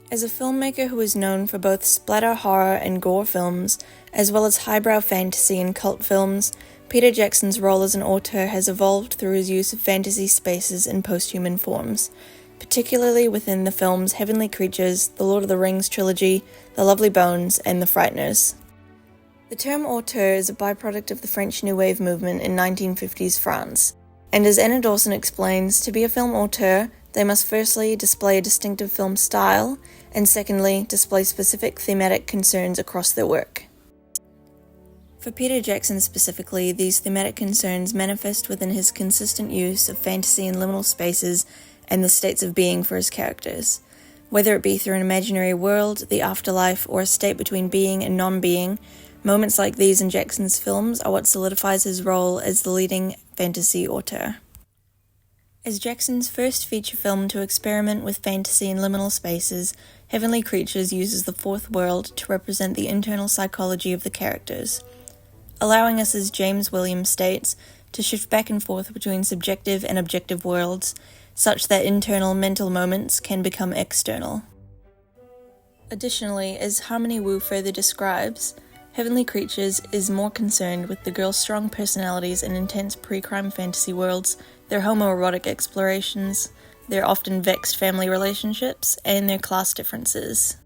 As a filmmaker who is known for both splatter horror and gore films, as well as highbrow fantasy and cult films, Peter Jackson's role as an auteur has evolved through his use of fantasy spaces and post-human forms, particularly within the films Heavenly Creatures, The Lord of the Rings trilogy, The Lovely Bones, and The Frighteners. The term auteur is a byproduct of the French New Wave movement in 1950s France, and as Anna Dawson explains, to be a film auteur, they must firstly display a distinctive film style, and secondly, display specific thematic concerns across their work. For Peter Jackson specifically, these thematic concerns manifest within his consistent use of fantasy and liminal spaces and the states of being for his characters. Whether it be through an imaginary world, the afterlife, or a state between being and non-being, moments like these in Jackson's films are what solidifies his role as the leading fantasy auteur. As Jackson's first feature film to experiment with fantasy and liminal spaces, Heavenly Creatures uses the fourth world to represent the internal psychology of the characters, allowing us, as James Williams states, to shift back and forth between subjective and objective worlds, such that internal mental moments can become external. Additionally, as Harmony Wu further describes, Heavenly Creatures is more concerned with the girls' strong personalities and intense pre-crime fantasy worlds, their homoerotic explorations, their often vexed family relationships, and their class differences.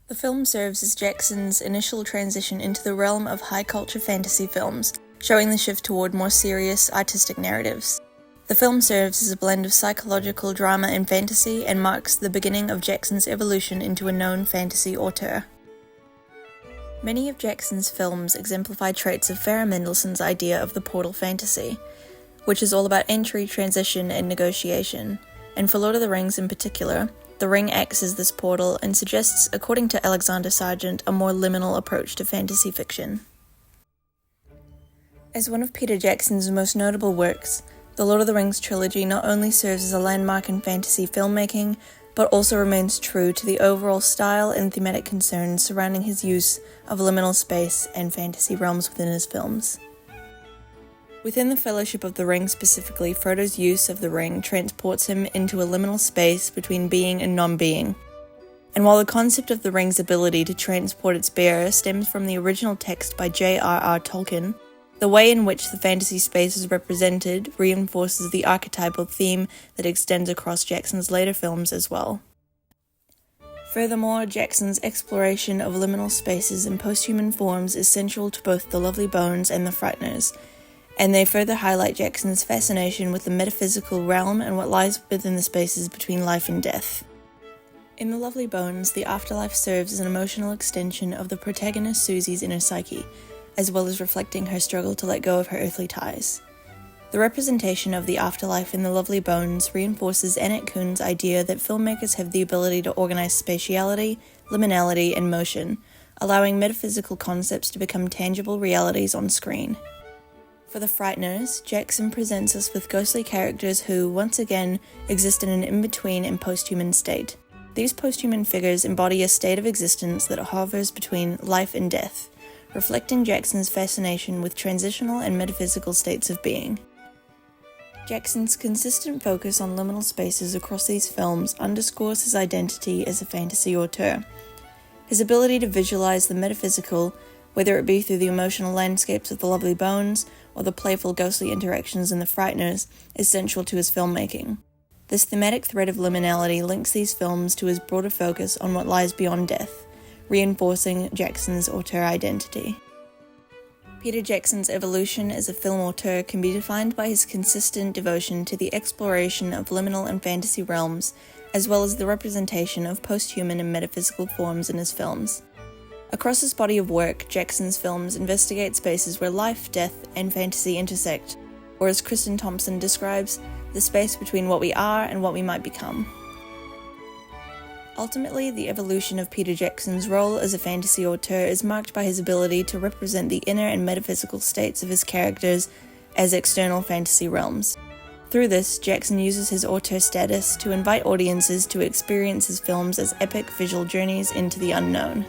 The film serves as Jackson's initial transition into the realm of high-culture fantasy films, showing the shift toward more serious, artistic narratives. The film serves as a blend of psychological drama and fantasy and marks the beginning of Jackson's evolution into a known fantasy auteur. Many of Jackson's films exemplify traits of Farah Mendelssohn's idea of the portal fantasy, which is all about entry, transition, and negotiation, and for Lord of the Rings in particular, the ring acts as this portal and suggests, according to Alexander Sargent, a more liminal approach to fantasy fiction. As one of Peter Jackson's most notable works, the Lord of the Rings trilogy not only serves as a landmark in fantasy filmmaking, but also remains true to the overall style and thematic concerns surrounding his use of liminal space and fantasy realms within his films. Within the Fellowship of the Ring specifically, Frodo's use of the ring transports him into a liminal space between being and non-being. And while the concept of the ring's ability to transport its bearer stems from the original text by J.R.R. Tolkien, the way in which the fantasy space is represented reinforces the archetypal theme that extends across Jackson's later films as well. Furthermore, Jackson's exploration of liminal spaces and post-human forms is central to both The Lovely Bones and The Frighteners, and they further highlight Jackson's fascination with the metaphysical realm and what lies within the spaces between life and death. In The Lovely Bones, the afterlife serves as an emotional extension of the protagonist Susie's inner psyche, as well as reflecting her struggle to let go of her earthly ties. The representation of the afterlife in The Lovely Bones reinforces Annette Kuhn's idea that filmmakers have the ability to organize spatiality, liminality, and motion, allowing metaphysical concepts to become tangible realities on screen. For The Frighteners, Jackson presents us with ghostly characters who, once again, exist in an in-between and post-human state. These post-human figures embody a state of existence that hovers between life and death, reflecting Jackson's fascination with transitional and metaphysical states of being. Jackson's consistent focus on liminal spaces across these films underscores his identity as a fantasy auteur. His ability to visualize the metaphysical, whether it be through the emotional landscapes of The Lovely Bones or the playful ghostly interactions in The Frighteners, is central to his filmmaking. This thematic thread of liminality links these films to his broader focus on what lies beyond death, reinforcing Jackson's auteur identity. Peter Jackson's evolution as a film auteur can be defined by his consistent devotion to the exploration of liminal and fantasy realms, as well as the representation of post-human and metaphysical forms in his films. Across his body of work, Jackson's films investigate spaces where life, death, and fantasy intersect, or as Kristen Thompson describes, the space between what we are and what we might become. Ultimately, the evolution of Peter Jackson's role as a fantasy auteur is marked by his ability to represent the inner and metaphysical states of his characters as external fantasy realms. Through this, Jackson uses his auteur status to invite audiences to experience his films as epic visual journeys into the unknown.